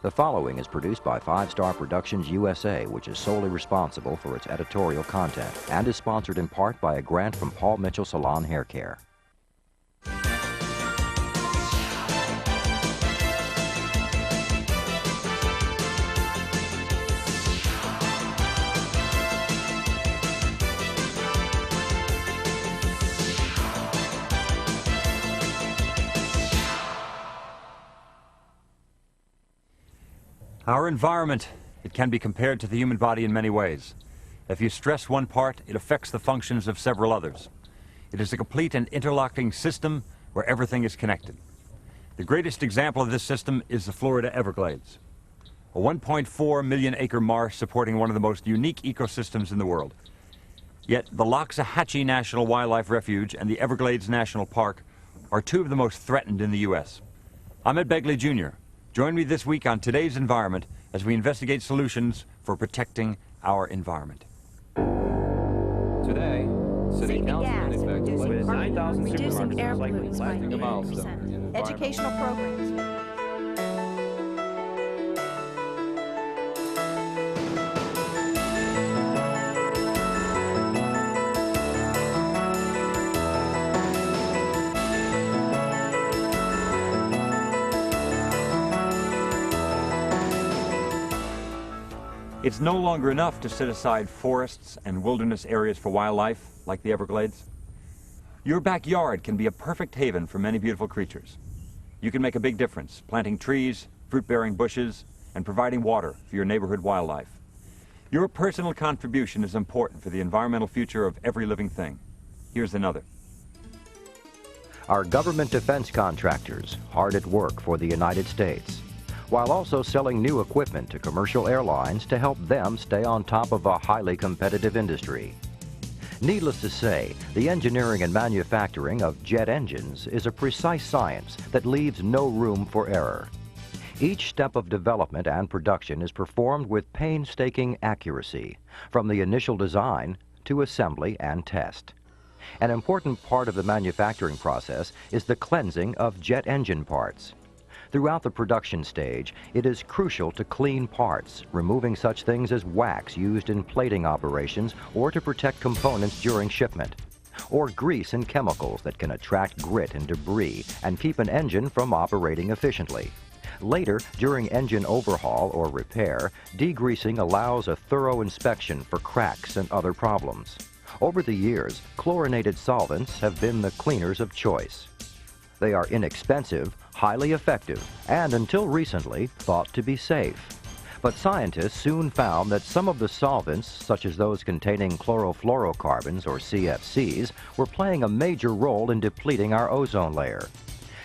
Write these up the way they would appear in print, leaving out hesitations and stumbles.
The following is produced by 5-Star Productions USA, which is solely responsible for its editorial content and is sponsored in part by a grant from Paul Mitchell Salon Hair Care. Our environment, it can be compared to the human body in many ways. If you stress one part, it affects the functions of several others. It is a complete and interlocking system where everything is connected. The greatest example of this system is the Florida Everglades, a 1.4 million acre marsh supporting one of the most unique ecosystems in the world. Yet the Loxahatchee National Wildlife Refuge and the Everglades National Park are two of the most threatened in the U.S. I'm Ed Begley, Jr. Join me this week on Today's Environment as we investigate solutions for protecting our environment. Today, City Saving Council gas, manufactured reducing 9,000 reducing air supermarkets like pollutants by lasting a 80%. milestone. Educational programs. It's no longer enough to set aside forests and wilderness areas for wildlife, like the Everglades. Your backyard can be a perfect haven for many beautiful creatures. You can make a big difference, planting trees, fruit-bearing bushes, and providing water for your neighborhood wildlife. Your personal contribution is important for the environmental future of every living thing. Here's another. Our government defense contractors, hard at work for the United States, while also selling new equipment to commercial airlines to help them stay on top of a highly competitive industry. Needless to say, the engineering and manufacturing of jet engines is a precise science that leaves no room for error. Each step of development and production is performed with painstaking accuracy, from the initial design to assembly and test. An important part of the manufacturing process is the cleansing of jet engine parts. Throughout the production stage, it is crucial to clean parts, removing such things as wax used in plating operations or to protect components during shipment, or grease and chemicals that can attract grit and debris and keep an engine from operating efficiently. Later, during engine overhaul or repair, degreasing allows a thorough inspection for cracks and other problems. Over the years, chlorinated solvents have been the cleaners of choice. They are inexpensive, highly effective, and until recently, thought to be safe. But scientists soon found that some of the solvents, such as those containing chlorofluorocarbons or CFCs, were playing a major role in depleting our ozone layer.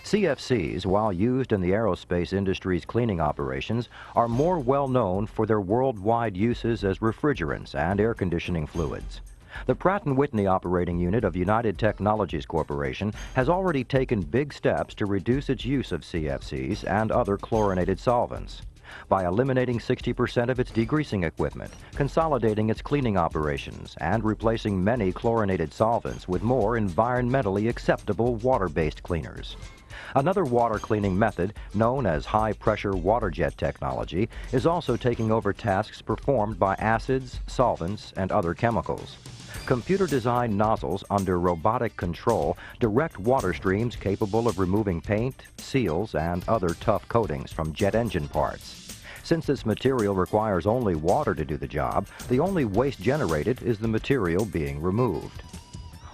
CFCs, while used in the aerospace industry's cleaning operations, are more well known for their worldwide uses as refrigerants and air conditioning fluids. The Pratt & Whitney operating unit of United Technologies Corporation has already taken big steps to reduce its use of CFCs and other chlorinated solvents by eliminating 60% of its degreasing equipment, consolidating its cleaning operations, and replacing many chlorinated solvents with more environmentally acceptable water-based cleaners. Another water cleaning method, known as high-pressure water jet technology, is also taking over tasks performed by acids, solvents, and other chemicals. Computer-designed nozzles under robotic control direct water streams capable of removing paint, seals, and other tough coatings from jet engine parts. Since this material requires only water to do the job, the only waste generated is the material being removed.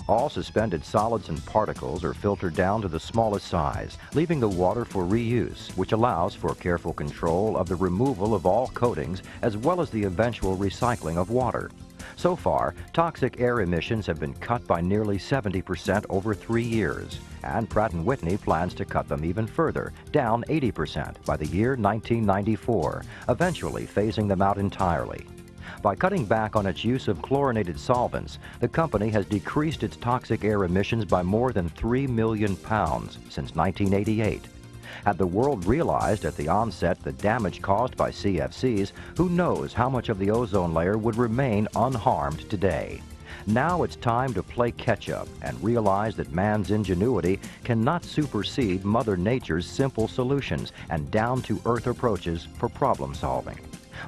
All suspended solids and particles are filtered down to the smallest size, leaving the water for reuse, which allows for careful control of the removal of all coatings as well as the eventual recycling of water. So far, toxic air emissions have been cut by nearly 70% over 3 years, and Pratt & Whitney plans to cut them even further, down 80% by the year 1994, eventually phasing them out entirely. By cutting back on its use of chlorinated solvents, the company has decreased its toxic air emissions by more than 3 million pounds since 1988. Had the world realized at the onset the damage caused by CFCs, who knows how much of the ozone layer would remain unharmed today. Now it's time to play catch-up and realize that man's ingenuity cannot supersede Mother Nature's simple solutions and down-to-earth approaches for problem solving.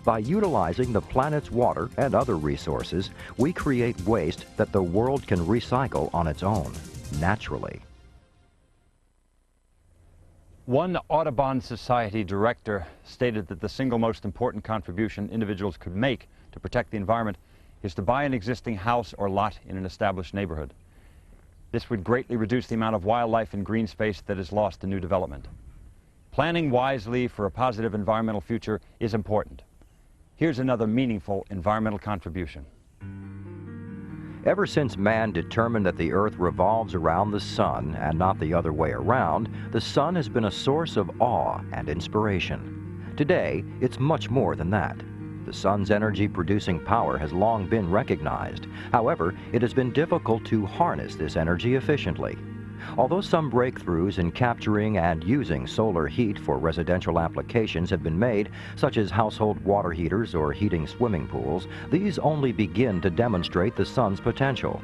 By utilizing the planet's water and other resources, we create waste that the world can recycle on its own, naturally. One Audubon Society director stated that the single most important contribution individuals could make to protect the environment is to buy an existing house or lot in an established neighborhood. This would greatly reduce the amount of wildlife and green space that is lost to new development. Planning wisely for a positive environmental future is important. Here's another meaningful environmental contribution. Ever since man determined that the Earth revolves around the sun and not the other way around, the sun has been a source of awe and inspiration. Today, it's much more than that. The sun's energy-producing power has long been recognized. However, it has been difficult to harness this energy efficiently. Although some breakthroughs in capturing and using solar heat for residential applications have been made, such as household water heaters or heating swimming pools, these only begin to demonstrate the sun's potential.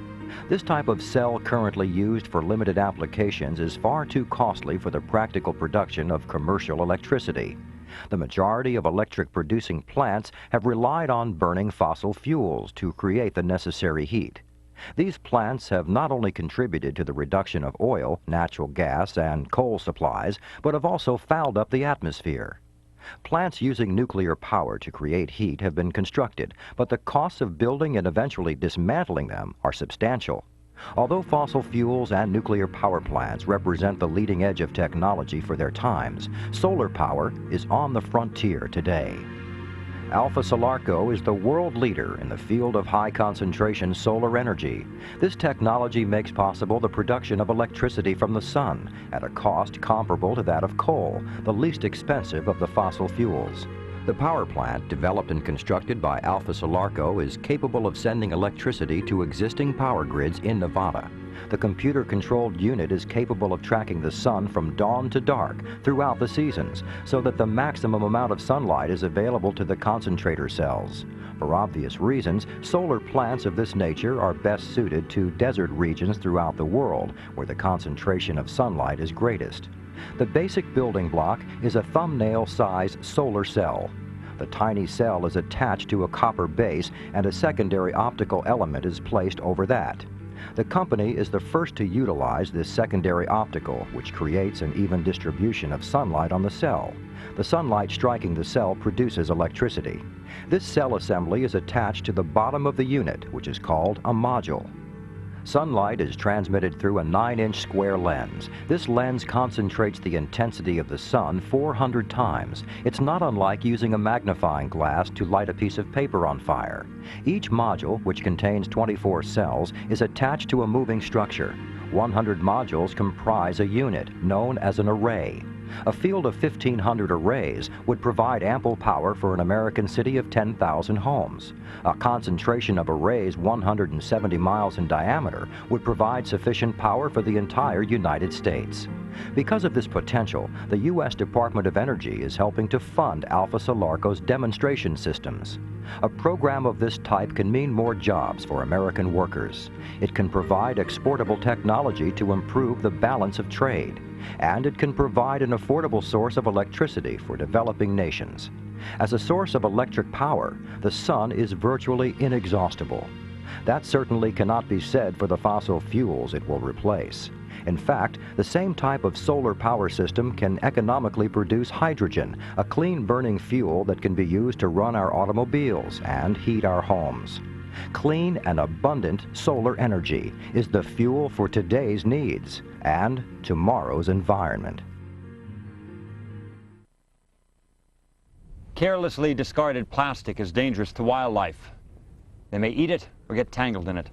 This type of cell currently used for limited applications is far too costly for the practical production of commercial electricity. The majority of electric-producing plants have relied on burning fossil fuels to create the necessary heat. These plants have not only contributed to the reduction of oil, natural gas, and coal supplies, but have also fouled up the atmosphere. Plants using nuclear power to create heat have been constructed, but the costs of building and eventually dismantling them are substantial. Although fossil fuels and nuclear power plants represent the leading edge of technology for their times, solar power is on the frontier today. Alpha Solarco is the world leader in the field of high-concentration solar energy. This technology makes possible the production of electricity from the sun at a cost comparable to that of coal, the least expensive of the fossil fuels. The power plant, developed and constructed by Alpha Solarco, is capable of sending electricity to existing power grids in Nevada. The computer-controlled unit is capable of tracking the sun from dawn to dark throughout the seasons, so that the maximum amount of sunlight is available to the concentrator cells. For obvious reasons, solar plants of this nature are best suited to desert regions throughout the world, where the concentration of sunlight is greatest. The basic building block is a thumbnail-size solar cell. The tiny cell is attached to a copper base, and a secondary optical element is placed over that. The company is the first to utilize this secondary optical, which creates an even distribution of sunlight on the cell. The sunlight striking the cell produces electricity. This cell assembly is attached to the bottom of the unit, which is called a module. Sunlight is transmitted through a 9-inch square lens. This lens concentrates the intensity of the sun 400 times. It's not unlike using a magnifying glass to light a piece of paper on fire. Each module, which contains 24 cells, is attached to a moving structure. 100 modules comprise a unit, known as an array. A field of 1,500 arrays would provide ample power for an American city of 10,000 homes. A concentration of arrays 170 miles in diameter would provide sufficient power for the entire United States. Because of this potential, the U.S. Department of Energy is helping to fund Alpha Solarco's demonstration systems. A program of this type can mean more jobs for American workers. It can provide exportable technology to improve the balance of trade. And it can provide an affordable source of electricity for developing nations. As a source of electric power, the sun is virtually inexhaustible. That certainly cannot be said for the fossil fuels it will replace. In fact, the same type of solar power system can economically produce hydrogen, a clean-burning fuel that can be used to run our automobiles and heat our homes. Clean and abundant solar energy is the fuel for today's needs and tomorrow's environment. Carelessly discarded plastic is dangerous to wildlife. They may eat it or get tangled in it.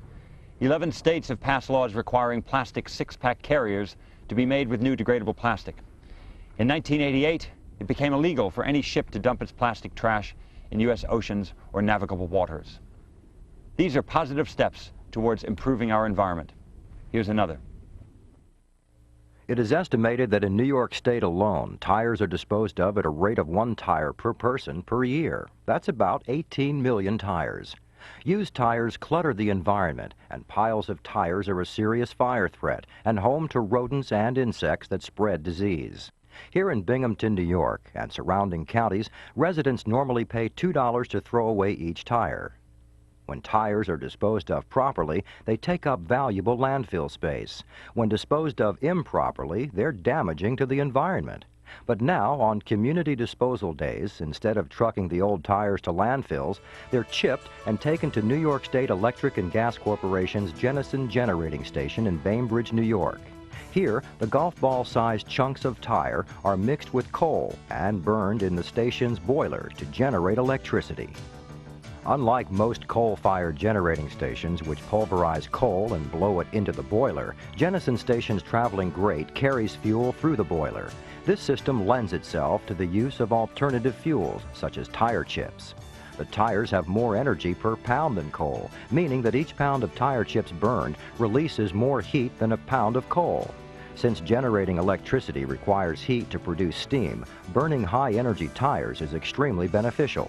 11 states have passed laws requiring plastic six-pack carriers to be made with new degradable plastic. In 1988, it became illegal for any ship to dump its plastic trash in U.S. oceans or navigable waters. These are positive steps towards improving our environment. Here's another. It is estimated that in New York State alone, tires are disposed of at a rate of 1 tire per person per year. That's about 18 million tires. Used tires clutter the environment, and piles of tires are a serious fire threat and home to rodents and insects that spread disease. Here in Binghamton, New York, and surrounding counties, residents normally pay $2 to throw away each tire. When tires are disposed of properly, they take up valuable landfill space. When disposed of improperly, they're damaging to the environment. But now, on community disposal days, instead of trucking the old tires to landfills, they're chipped and taken to New York State Electric and Gas Corporation's Jennison Generating Station in Bainbridge, New York. Here, the golf ball-sized chunks of tire are mixed with coal and burned in the station's boiler to generate electricity. Unlike most coal-fired generating stations, which pulverize coal and blow it into the boiler, Jennison Station's traveling grate carries fuel through the boiler. This system lends itself to the use of alternative fuels, such as tire chips. The tires have more energy per pound than coal, meaning that each pound of tire chips burned releases more heat than a pound of coal. Since generating electricity requires heat to produce steam, burning high-energy tires is extremely beneficial.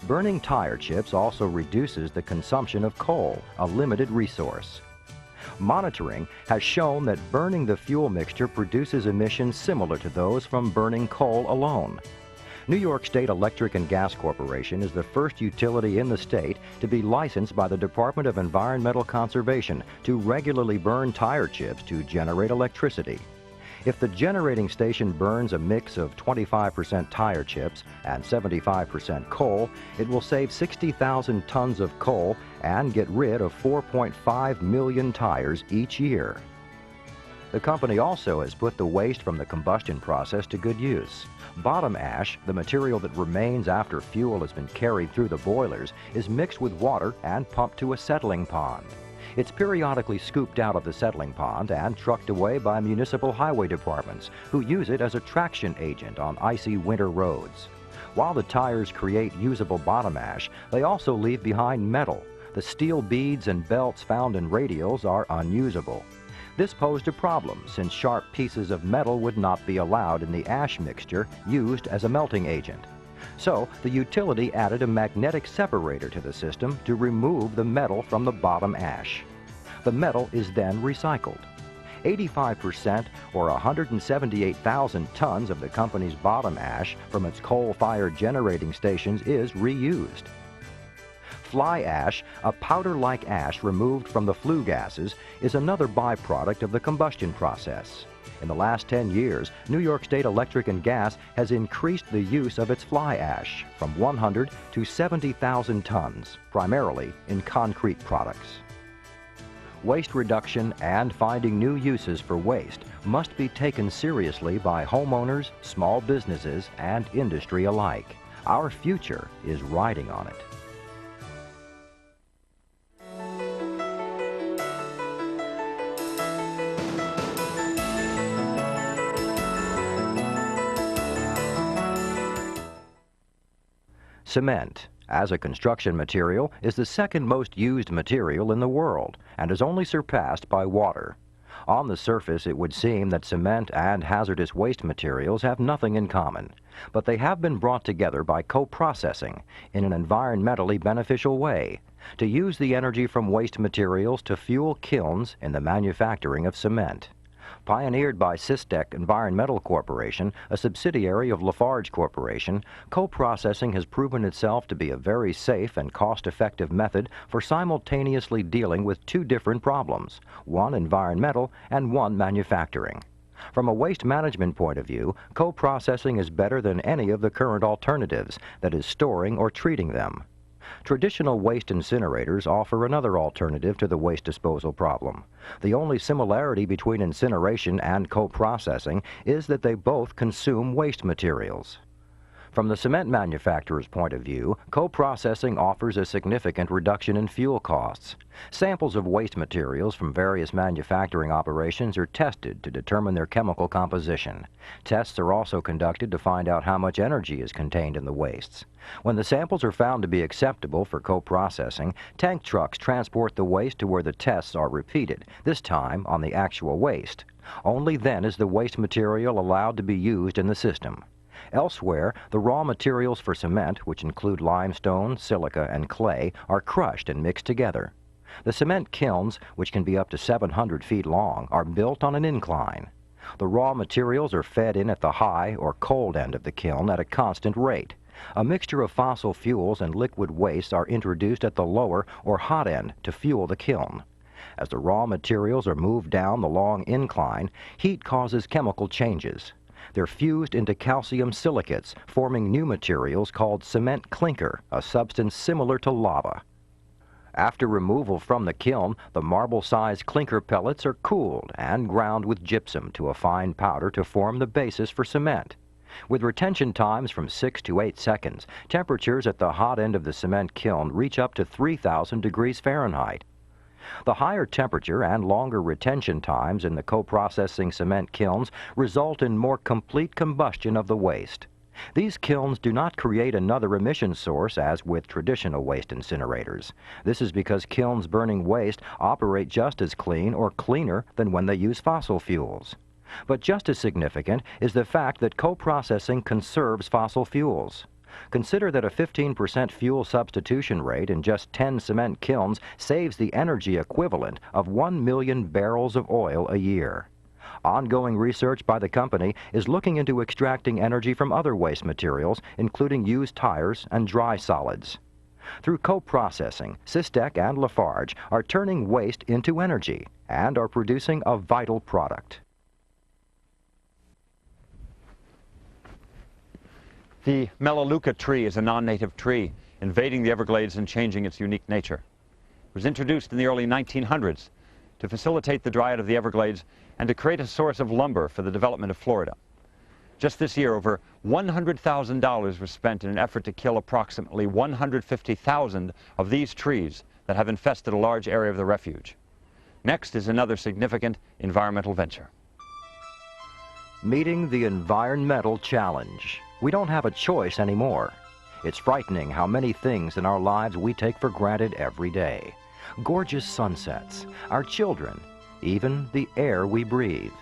Burning tire chips also reduces the consumption of coal, a limited resource. Monitoring has shown that burning the fuel mixture produces emissions similar to those from burning coal alone. New York State Electric and Gas Corporation is the first utility in the state to be licensed by the Department of Environmental Conservation to regularly burn tire chips to generate electricity. If the generating station burns a mix of 25% tire chips and 75% coal, it will save 60,000 tons of coal and get rid of 4.5 million tires each year. The company also has put the waste from the combustion process to good use. Bottom ash, the material that remains after fuel has been carried through the boilers, is mixed with water and pumped to a settling pond. It's periodically scooped out of the settling pond and trucked away by municipal highway departments, who use it as a traction agent on icy winter roads. While the tires create usable bottom ash, they also leave behind metal. The steel beads and belts found in radials are unusable. This posed a problem, since sharp pieces of metal would not be allowed in the ash mixture used as a melting agent. So, the utility added a magnetic separator to the system to remove the metal from the bottom ash. The metal is then recycled. 85%, or 178,000 tons of the company's bottom ash from its coal-fired generating stations is reused. Fly ash, a powder-like ash removed from the flue gases, is another byproduct of the combustion process. In the last 10 years, New York State Electric and Gas has increased the use of its fly ash from 100 to 70,000 tons, primarily in concrete products. Waste reduction and finding new uses for waste must be taken seriously by homeowners, small businesses, and industry alike. Our future is riding on it. Cement, as a construction material, is the second most used material in the world and is only surpassed by water. On the surface, it would seem that cement and hazardous waste materials have nothing in common, but they have been brought together by co-processing in an environmentally beneficial way to use the energy from waste materials to fuel kilns in the manufacturing of cement. Pioneered by Systec Environmental Corporation, a subsidiary of Lafarge Corporation, co-processing has proven itself to be a very safe and cost-effective method for simultaneously dealing with two different problems, one environmental and one manufacturing. From a waste management point of view, co-processing is better than any of the current alternatives, that is, storing or treating them. Traditional waste incinerators offer another alternative to the waste disposal problem. The only similarity between incineration and co-processing is that they both consume waste materials. From the cement manufacturer's point of view, co-processing offers a significant reduction in fuel costs. Samples of waste materials from various manufacturing operations are tested to determine their chemical composition. Tests are also conducted to find out how much energy is contained in the wastes. When the samples are found to be acceptable for co-processing, tank trucks transport the waste to where the tests are repeated, this time on the actual waste. Only then is the waste material allowed to be used in the system. Elsewhere, the raw materials for cement, which include limestone, silica, and clay, are crushed and mixed together. The cement kilns, which can be up to 700 feet long, are built on an incline. The raw materials are fed in at the high or cold end of the kiln at a constant rate. A mixture of fossil fuels and liquid wastes are introduced at the lower or hot end to fuel the kiln. As the raw materials are moved down the long incline, heat causes chemical changes. They're fused into calcium silicates, forming new materials called cement clinker, a substance similar to lava. After removal from the kiln, the marble-sized clinker pellets are cooled and ground with gypsum to a fine powder to form the basis for cement. With retention times from 6 to 8 seconds, temperatures at the hot end of the cement kiln reach up to 3,000 degrees Fahrenheit. The higher temperature and longer retention times in the co-processing cement kilns result in more complete combustion of the waste. These kilns do not create another emission source as with traditional waste incinerators. This is because kilns burning waste operate just as clean or cleaner than when they use fossil fuels. But just as significant is the fact that co-processing conserves fossil fuels. Consider that a 15% fuel substitution rate in just 10 cement kilns saves the energy equivalent of 1 million barrels of oil a year. Ongoing research by the company is looking into extracting energy from other waste materials, including used tires and dry solids. Through co-processing, Systec and Lafarge are turning waste into energy and are producing a vital product. The Melaleuca tree is a non-native tree, invading the Everglades and changing its unique nature. It was introduced in the early 1900s to facilitate the dryad of the Everglades and to create a source of lumber for the development of Florida. Just this year, over $100,000 was spent in an effort to kill approximately 150,000 of these trees that have infested a large area of the refuge. Next is another significant environmental venture. Meeting the environmental challenge. We don't have a choice anymore. It's frightening how many things in our lives we take for granted every day. Gorgeous sunsets, our children, even the air we breathe.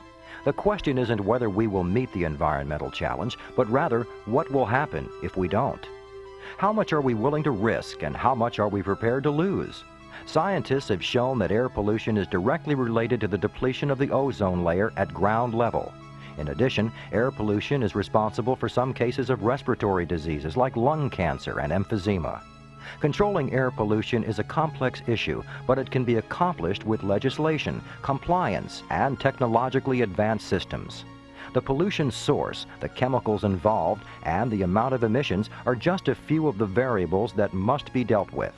The question isn't whether we will meet the environmental challenge, but rather what will happen if we don't. How much are we willing to risk and how much are we prepared to lose? Scientists have shown that air pollution is directly related to the depletion of the ozone layer at ground level. In addition, air pollution is responsible for some cases of respiratory diseases like lung cancer and emphysema. Controlling air pollution is a complex issue, but it can be accomplished with legislation, compliance, and technologically advanced systems. The pollution source, the chemicals involved, and the amount of emissions are just a few of the variables that must be dealt with.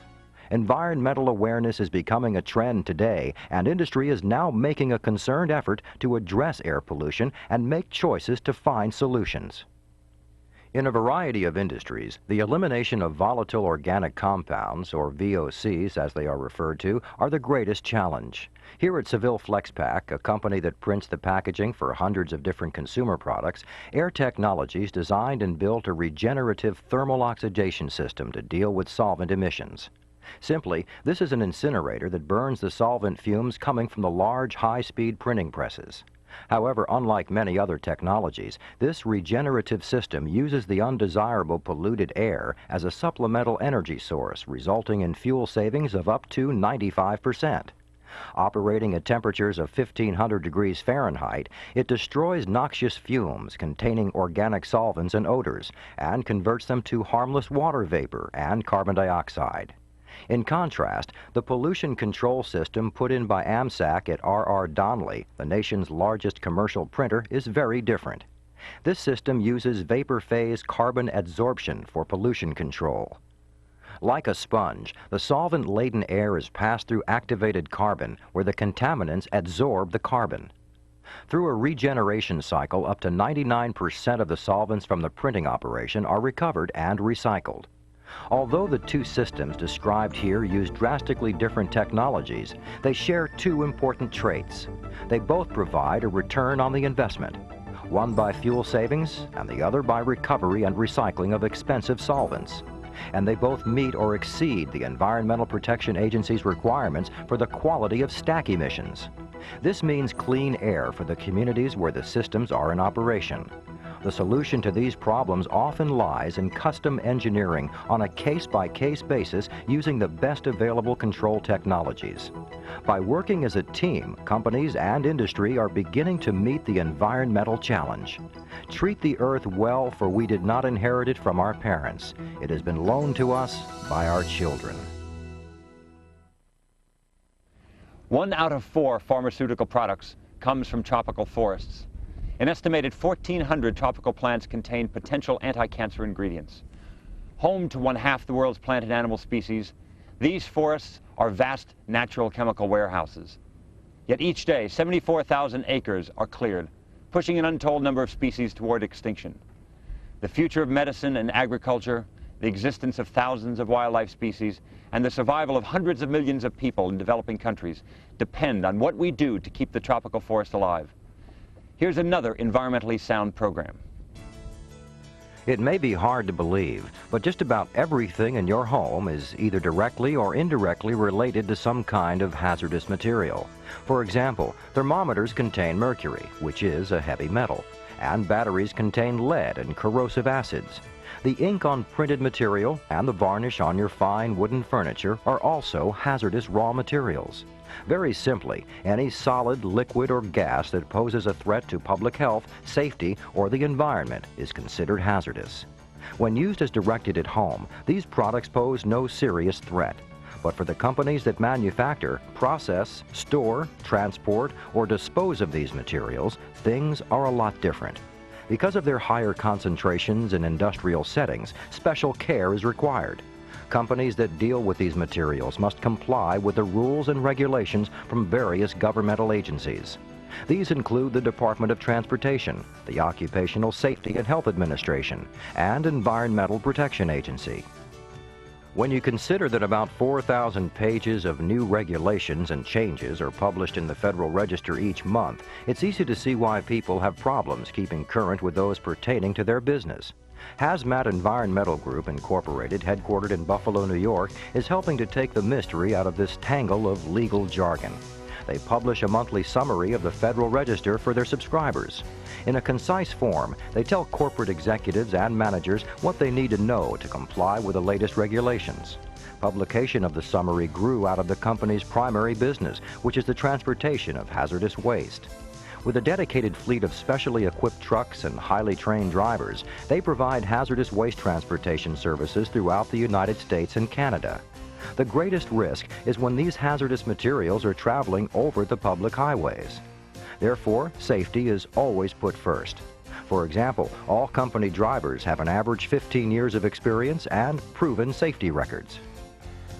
Environmental awareness is becoming a trend today, and industry is now making a concerted effort to address air pollution and make choices to find solutions. In a variety of industries, the elimination of volatile organic compounds, or VOCs as they are referred to, are the greatest challenge. Here at Seville FlexPack, a company that prints the packaging for hundreds of different consumer products, Air Technologies designed and built a regenerative thermal oxidation system to deal with solvent emissions. Simply, this is an incinerator that burns the solvent fumes coming from the large high-speed printing presses. However, unlike many other technologies, this regenerative system uses the undesirable polluted air as a supplemental energy source, resulting in fuel savings of up to 95%. Operating at temperatures of 1,500 degrees Fahrenheit, it destroys noxious fumes containing organic solvents and odors and converts them to harmless water vapor and carbon dioxide. In contrast, the pollution control system put in by AMSAC at R.R. Donnelley, the nation's largest commercial printer, is very different. This system uses vapor phase carbon adsorption for pollution control. Like a sponge, the solvent-laden air is passed through activated carbon, where the contaminants adsorb the carbon. Through a regeneration cycle, up to 99% of the solvents from the printing operation are recovered and recycled. Although the two systems described here use drastically different technologies, they share two important traits. They both provide a return on the investment, one by fuel savings and the other by recovery and recycling of expensive solvents. And they both meet or exceed the Environmental Protection Agency's requirements for the quality of stack emissions. This means clean air for the communities where the systems are in operation. The solution to these problems often lies in custom engineering on a case-by-case basis using the best available control technologies. By working as a team, companies and industry are beginning to meet the environmental challenge. Treat the earth well, for we did not inherit it from our parents. It has been loaned to us by our children. 1 out of 4 pharmaceutical products comes from tropical forests. An estimated 1,400 tropical plants contain potential anti-cancer ingredients. Home to 1/2 the world's plant and animal species, these forests are vast natural chemical warehouses. Yet each day, 74,000 acres are cleared, pushing an untold number of species toward extinction. The future of medicine and agriculture, the existence of thousands of wildlife species, and the survival of hundreds of millions of people in developing countries depend on what we do to keep the tropical forest alive. Here's another environmentally sound program. It may be hard to believe, but just about everything in your home is either directly or indirectly related to some kind of hazardous material. For example, thermometers contain mercury, which is a heavy metal, and batteries contain lead and corrosive acids. The ink on printed material and the varnish on your fine wooden furniture are also hazardous raw materials. Very simply, any solid, liquid, or gas that poses a threat to public health, safety, or the environment is considered hazardous. When used as directed at home, these products pose no serious threat. But for the companies that manufacture, process, store, transport, or dispose of these materials, things are a lot different. Because of their higher concentrations in industrial settings, special care is required. Companies that deal with these materials must comply with the rules and regulations from various governmental agencies. These include the Department of Transportation, the Occupational Safety and Health Administration, and Environmental Protection Agency. When you consider that about 4,000 pages of new regulations and changes are published in the Federal Register each month, it's easy to see why people have problems keeping current with those pertaining to their business. Hazmat Environmental Group, Incorporated, headquartered in Buffalo, New York, is helping to take the mystery out of this tangle of legal jargon. They publish a monthly summary of the Federal Register for their subscribers. In a concise form, they tell corporate executives and managers what they need to know to comply with the latest regulations. Publication of the summary grew out of the company's primary business, which is the transportation of hazardous waste. With a dedicated fleet of specially equipped trucks and highly trained drivers, they provide hazardous waste transportation services throughout the United States and Canada. The greatest risk is when these hazardous materials are traveling over the public highways. Therefore, safety is always put first. For example, all company drivers have an average 15 years of experience and proven safety records.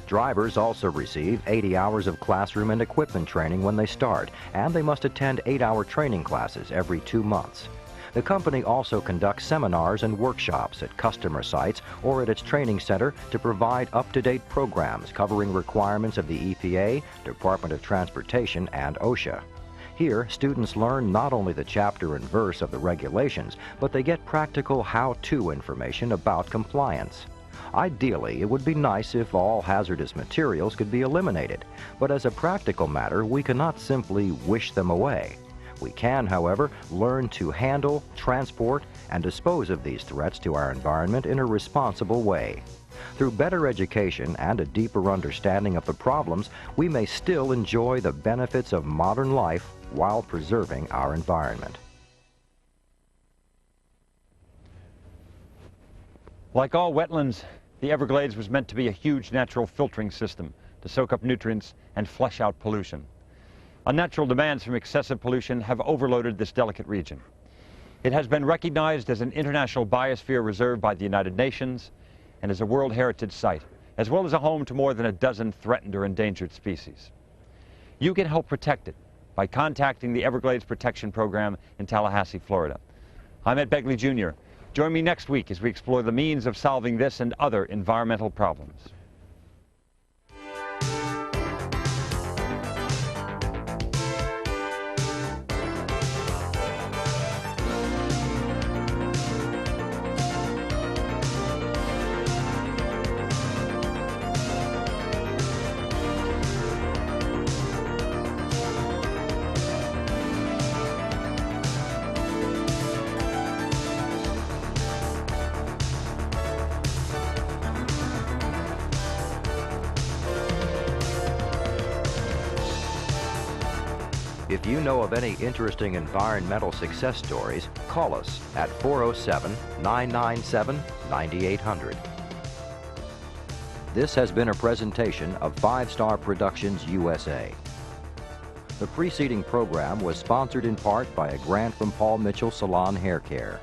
Drivers also receive 80 hours of classroom and equipment training when they start, and they must attend 8-hour training classes every 2 months. The company also conducts seminars and workshops at customer sites or at its training center to provide up-to-date programs covering requirements of the EPA, Department of Transportation, and OSHA. Here, students learn not only the chapter and verse of the regulations, but they get practical how-to information about compliance. Ideally, it would be nice if all hazardous materials could be eliminated, but as a practical matter, we cannot simply wish them away. We can, however, learn to handle, transport, and dispose of these threats to our environment in a responsible way. Through better education and a deeper understanding of the problems, we may still enjoy the benefits of modern life while preserving our environment. Like all wetlands, the Everglades was meant to be a huge natural filtering system to soak up nutrients and flush out pollution. Unnatural demands from excessive pollution have overloaded this delicate region. It has been recognized as an international biosphere reserve by the United Nations and as a World Heritage Site, as well as a home to more than a dozen threatened or endangered species. You can help protect it by contacting the Everglades Protection Program in Tallahassee, Florida. I'm Ed Begley, Jr. Join me next week as we explore the means of solving this and other environmental problems. If you know of any interesting environmental success stories, call us at 407-997-9800. This has been a presentation of 5-Star Productions USA. The preceding program was sponsored in part by a grant from Paul Mitchell Salon Hair Care.